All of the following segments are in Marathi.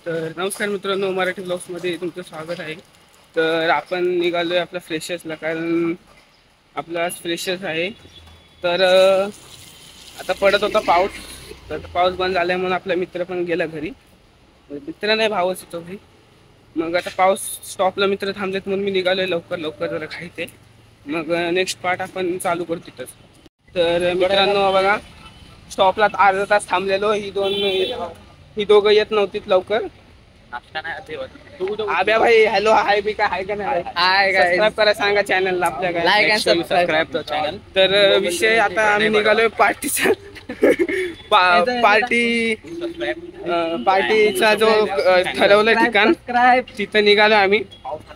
तर नमस्कार मित्रांनो, मराठी ब्लॉग्समध्ये तुमचं स्वागत आहे. तर आपण निघालोय आपल्या फ्रेशर्सला, कारण आपला आज फ्रेशर्स आहे. तर आता पडत होता पाऊस, तर पाऊस बंद झालाय म्हणून आपला मित्र पण गेला घरी. मित्र नाही, भावच येतो घरी. मग आता पाऊस स्टॉपला मित्र थांबलेत म्हणून मी निघालोय लवकर लवकर जरा खायचे. मग नेक्स्ट पार्ट आपण चालू करू तिथंच. तर मित्रांनो बघा, स्टॉपला अर्धा तास थांबलेलो. ही दोघं येत नव्हतीत लवकर. आब्या भाई हॅलो, हाय बी काय, हाय का नाही? हाय, सबस्क्राईब करा, सांगा चॅनलला आपल्या काय, लाईक अँड सबस्क्राईब चॅनल. तर विषय आता आम्ही निघालोय पार्टीचा. पार्टीचा जो ठरवलं ठिकाण तिथं निघालो आम्ही.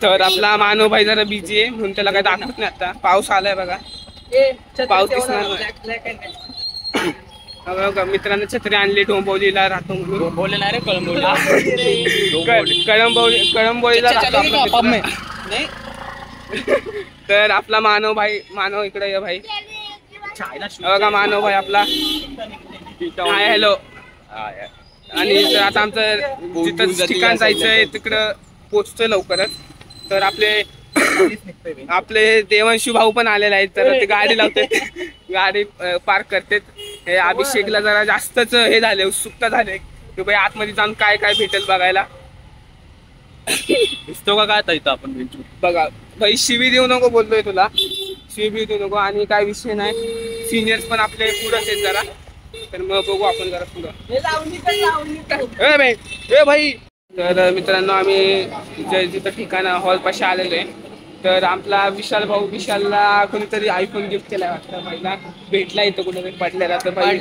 तर आपला मानव भाई जरा बिझी आहे म्हणून त्याला काय दाखवत नाही. आता पाऊस आलाय बघा, पाऊस दिसणार मित्रांनो. छत्री आणली डोंबिवलीला राहतो म्हणून. कळंबोलीला राहतो. तर आपला मानव मानव इकडे ये भाई. बघा मानव भाई आपला, हाय हॅलो. आणि आता आमचं जिथं ठिकाण जायचंय तिकडं पोचतोय लवकरच. तर आपले देवांशी भाऊ पण आलेले आहेत. तर ते गाडी लावते, गाडी पार्क करते. हे अभिषेकला जरा जास्तच हे झाले, उत्सुकता झाले की भाई आतमध्ये जाऊन काय काय भेटेल बघायला. दिसतो का काय इथं आपण बघा भाई. शिवी देऊ नको बोलतोय तुला, शिवी देऊ नको. आणि काय विषय नाही, सिनियर्स पण आपले पुढंच आहेत जरा. तर मग बघू आपण जरा पुढं. भाई तर मित्रांनो, आम्ही जिथं ठिकाण हॉल पाशी आलेलो आहे. तर आपला विशालला कोणीतरी आयफोन गिफ्ट केलाय वाटतं. भाईला भेटला इथं कुठेतरी पडलेला. तर भाई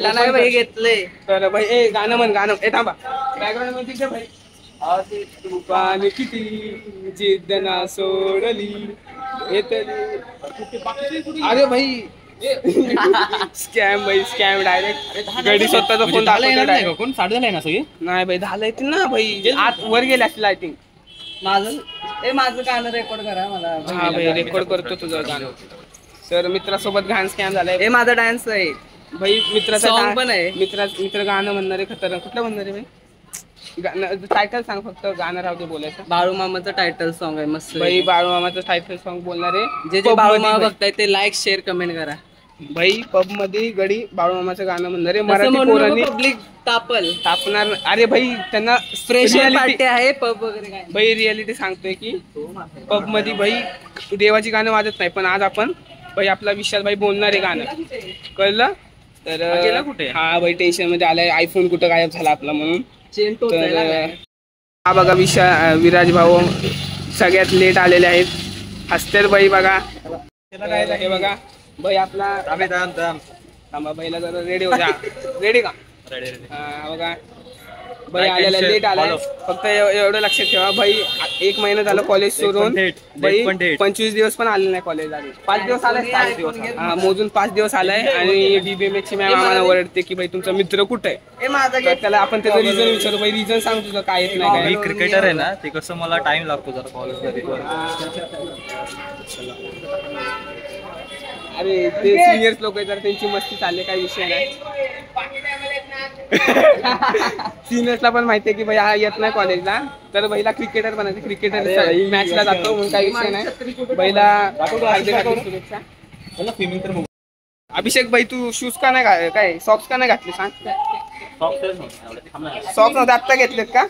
घेतले. तर भाई गाणं म्हण, गाणं थांबा बॅकग्राऊंड मध्ये भाई. पाणी किती जिद्द ना सोडली. अरे भाई स्कॅम भाई, स्कॅम डायरेक्ट. गडी स्वतःचा फोन दाखवतो. कोण साडे झालाय ना सगळी? नाही भाई, झालंय ना भाई. आत वर गेले असतील आय थिंक. माझं गाणं रेकॉर्ड करा मला. हा भाई, रेकॉर्ड करतो तुझं गाणं. तर मित्रासोबत घाण स्कॅम झालाय. हे माझा डान्स आहे भाई. मित्राचा पण आहे. मित्र गाणं म्हणणार आहे खतरनाक. कुठलं म्हणणार आहे भाई? टायटल सांग फक्त, गाणं राहू दे बोलायचं. बाळू मामाचं टायटल सॉन्ग आहे मस्त भाई. बाळू मामाचं टायटल सॉन्ग बोलणार आहे. जे बाळू मामा बघताय ते लाईक शेअर कमेंट करा भाई. पब मध्ये गडी बाळू मामाचं गाणं म्हणणार आहे. मराठी पोरांनी पब्लिक तापणार. अरे भाई, त्यांना स्पेशल पार्टी आहे पब वगैरे काय भाई. रियालिटी सांगतोय की पब मध्ये भाई देवाची गाणं वाजत नाही, पण आज आपण भाई आपला विशाल भाई बोलणार आहे गाणं, कळलं? तर कुठे हा भाई टेन्शन मध्ये आलाय, आयफोन कुठं गायब झाला आपला म्हणून. तर हा बघा विराज भाऊ सगळ्यात लेट आलेले आहेत. हसतेर भाई बघा. हे बघा भाई आपला थांबा, भाईला जरा रेडी हो द्या. रेडी का? हा बघा भाई आलेला, लेट आलाय. फक्त एवढं लक्षात ठेवा भाई, 1 महिना झालं कॉलेज सोडून. भाई 25 दिवस पण आले नाही कॉलेज. 5 दिवस आलाय. हा, मोजून 5 दिवस आलाय. आणि बीबीएमएसची मॅम आम्हाला ओरडते की भाई तुमचा मित्र कुठे आहे. त्याला आपण त्याचं रिझन विचारू. भाई रिझन सांग तुझं काय येत नाही. मी क्रिकेटर आहे ना, ते कसं मला टाइम लागतो जरा कॉलेजमध्ये. अरे ते सिनियर्स लोक आहेत, तर त्यांची मस्ती चालली, काही विषय नाही. सिनियर्सला पण माहितीये की भाई हा येत नाही कॉलेजला. तर भाईला क्रिकेटर बनायचं, क्रिकेटर मॅचला जातो म्हणून काही विषय नाही. भाईला शुभेच्छा. अभिषेक भाई तू शूज का नाही, काय सॉक्स का नाही घातले सांग? सॉक्स नव्हते आत्ता घेतलेत का?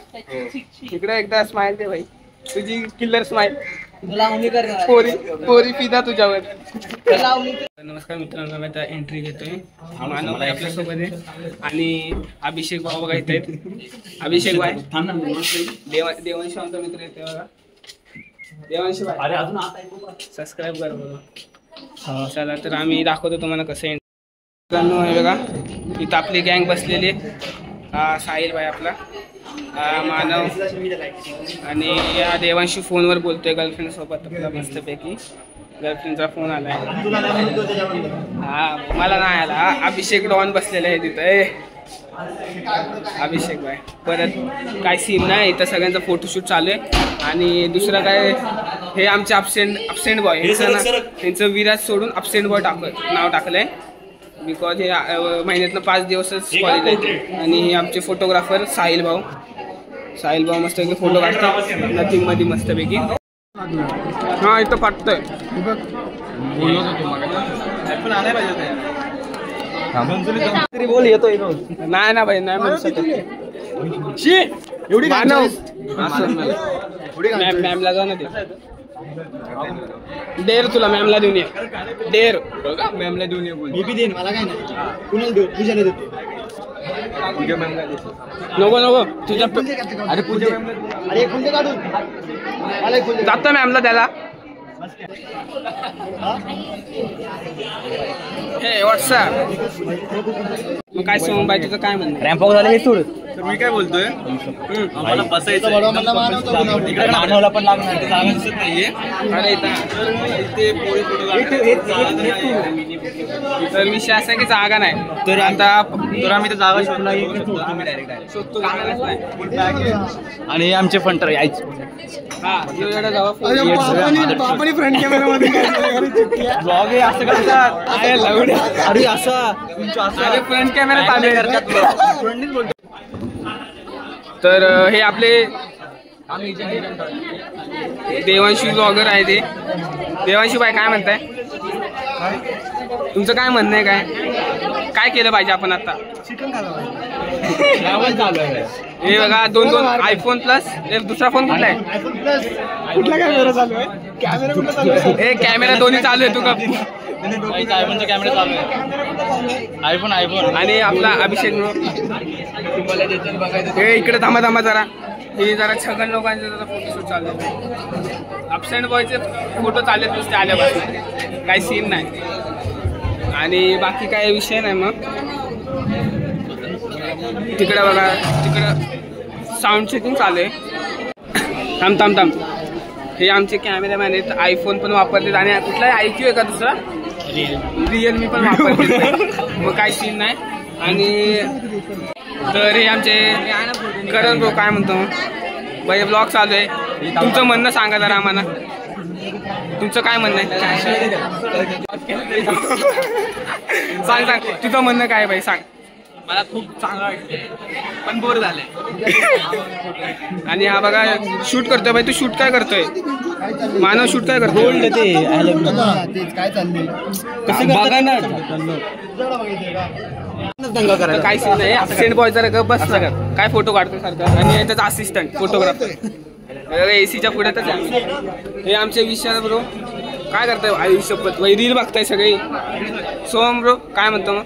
इकडे एकदा स्माइल दे भाई, तुझी किल्लर स्माइल. पोरी फिदा तुझ्यावर. नमस्कार मित्रांनो, मी आता एंट्री घेतोय. मानव भाई आपल्यासोबत आहे आणि अभिषेक भाऊ बघा इथे आहेत. अभिषेक भाई देवांशी आमचा मित्र येते बघा. देवांशी भाई सबस्क्राईब करा बघा. चला तर आम्ही दाखवतो तुम्हाला कसं एंट्री. मित्रांनो हे बघा, इथं आपली गँग बसलेली. हा साहिल भाई आपला, मानव आणि या देवांशी फोनवर बोलतोय गर्लफ्रेंड सोबत आपला मस्तपैकी. गर्लफ्रेंडचा फोन आलाय. हा मला नाही आला. अभिषेक डॉन बसलेला आहे तिथं. अभिषेक भाई परत काय सीन नाही, इथं सगळ्यांचा फोटोशूट चालू आहे. आणि दुसरं काय, हे आमचे अबसेंट बॉय, त्यांचं विराज सोडून अबसेंट बॉय नाव टाकलंय. बिकॉज हे महिन्यातनं 5 दिवसच कॉलेज आहे. आणि हे आमचे फोटोग्राफर साहिल भाऊ. साहिल भाऊ मस्त पैकी फोटो काढतो नथिंग मध्ये मस्त पैकी. हा इथं फाटतंय. बोल येतोय नाही ना भाई, नाही म्हणू शकत. एवढी मॅमला जाऊ ना ते. डेर तुला मॅमला देऊन ये. डेर मॅमला देऊन ये. मी बी देईन, मला काय नाही. कुणाला देऊ? पूजाला देतो. नको नको तुझ्या. अरे पूजा, अरे कोणते काढून जातो मॅमला त्याला. हे व्हॉट्सअप मग काय सोम बाई तुझं काय म्हणणं? रॅम्प वॉक झालं हे सोड. तर मी काय बोलतोय, आम्हाला बसायचं इकडे मानवला पण लागणार, जागा दिसत नाहीये. अरे इथे पोरी तर विषय असा की जागा नाही. तर आम्ही तर जागा शोधला शोधतो आणि हे आमचे फंटर यायचे. बापाने फ्रंट कॅमेरा ब्लॉग आहे असं करतात. अरे असा फ्रंट कॅमेरा चालू करतात. तर हे आपले देवांशी ब्लॉगर आहे ते. देवांशी बाई काय म्हणताय? तुमचं काय म्हणणं आहे? काय केलं पाहिजे आपण आता? चिकन चालू आहे. हे बघा 2 आयफोन प्लस दुसरा फोन कुठला आहे? कुठला कॅमेरा चालू आहे? कॅमेरा कुठला चालू आहे? हे कॅमेरा दोन्ही चालू आहे. तू का आयफोनचा कॅमेरा चालू आहे. आयफोन आणि आपला अभिषेक हे इकडे थांबा जरा. हे जरा छगन लोकांचे जरा फोटोशूट चालू आहे. अबसेंट बॉयचे फोटो चाललेत नुसते आल्यापासून, काही सीन नाही आणि बाकी काही विषय नाही. मग तिकडे बघा, तिकडं साऊंड चेकिंग चालू आहे. थांब हे आमचे कॅमेरामॅन आहेत. आयफोन पण वापरतात आणि कुठलाही IQ आहे का दुसरा? रिअलमी पण वापरतात. मग काही सीन नाही. आणि तर हे आमचे करण ब्रो काय म्हणतो भाई, ब्लॉग चालू आहे. तुमचं म्हणणं सांगा जरा आम्हाला. तुमचं काय म्हणणं आहे? सांग तुझं म्हणणं काय भाई, सांग. मला खूप चांगलं वाटतं पण बोर झालंय. आणि हा बघा शूट करतोय भाई. तू शूट काय करतोय? मानव शूट काय करतोय? काय चाललंय बघा ना. काय सीन नाही. असिस्टंट बॉय जरा बस काय फोटो काढतो सारखं. आणि त्याचा असिस्टंट फोटोग्राफर एसीच्या पुढे. हे आमचे विशाल ब्रो काय करताय? आयुष्यपत भाई रील बघताय सगळी. सोम ब्रो काय म्हणतो? मग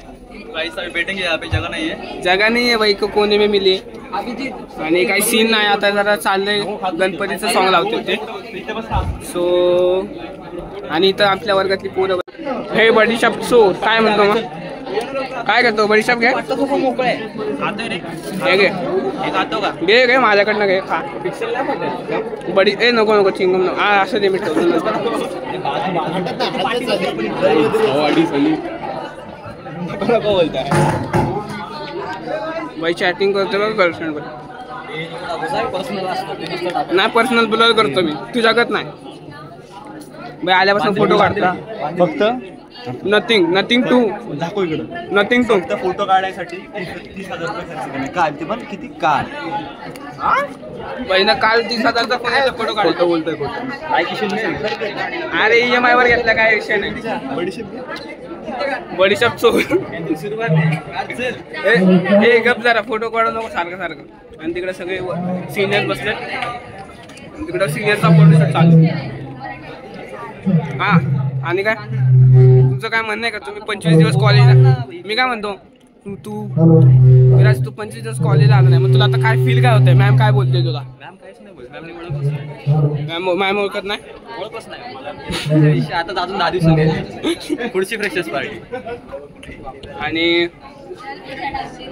जगा नाही आहे भाई, कोने में मिली. आणि काही सीन नाही. आता जरा चाललंय गणपतीचं सॉंग लावतो ते. सो आणि इथं आपल्या वर्गातली पोरं. हे बडीशॉप सो काय म्हणतो? मग काय करतो? बडीशॉप घे. घे माझ्याकडनं घे. खा बडी. नको चिंगम नको. असं दे मी ठेवतो. बोलताय भाई चॅटिंग करतो बघ गर्लफ्रेंड वर. नाही पर्सनल ब्लर करतो मी. तू जगत नाही भाई. आल्यापासून फोटो काढता फक्त नथिंग टू दाखव इकडं. नथिंग टू फोटो काढायसाठी 30,000 रुपये खर्च केले. काय ते पण किती? काल भाई ना काल 30,000चा फोटो काढतो. बोलतोय अरे EMI वर घेतला, काय विषय नाही. बडीशॉप चो हे गप जरा. फोटो काढू नको सारखं. आणि तिकडे सगळे सिनियर बसले. तिकडे सिनियरचा फोटोशूट चालू. हा आणि काय तुमचं काय म्हणणं आहे का? तुम्ही 25 दिवस कॉलेजला. मी काय म्हणतो, तू विराज 25 दिवस कॉलेजला आला नाही, मग तुला आता काय फील काय होतंय? मॅम काय बोलते तुला? मॅम काहीच नाही बोलत. मॅम ओळखत नाही. आता अजून 10 दिवसांनी पुढची फ्रेशर्स पार्टी. आणि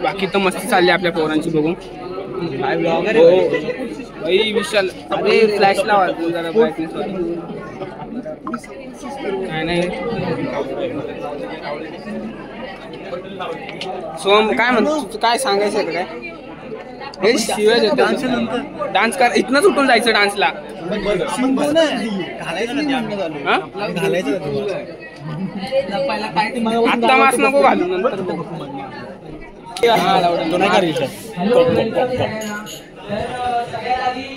बाकी तर मस्ती चालली आपल्या पोरांची बघून. विशाल अरे फ्लॅश लावा जरा ब्राईटनेस काय नाही. सोम काय म्हणतो? काय सांगायचं काय? हे शिवाय डान्स कर. इथनंच उठून जायचं डान्सला. आता मास नको घालू, नंतर सगळ्यात आधी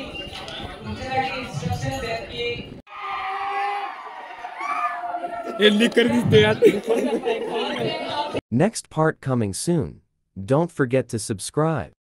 तुमच्यासाठी इन्स्ट्रक्शन आहेत की Next part coming soon. Don't forget to subscribe.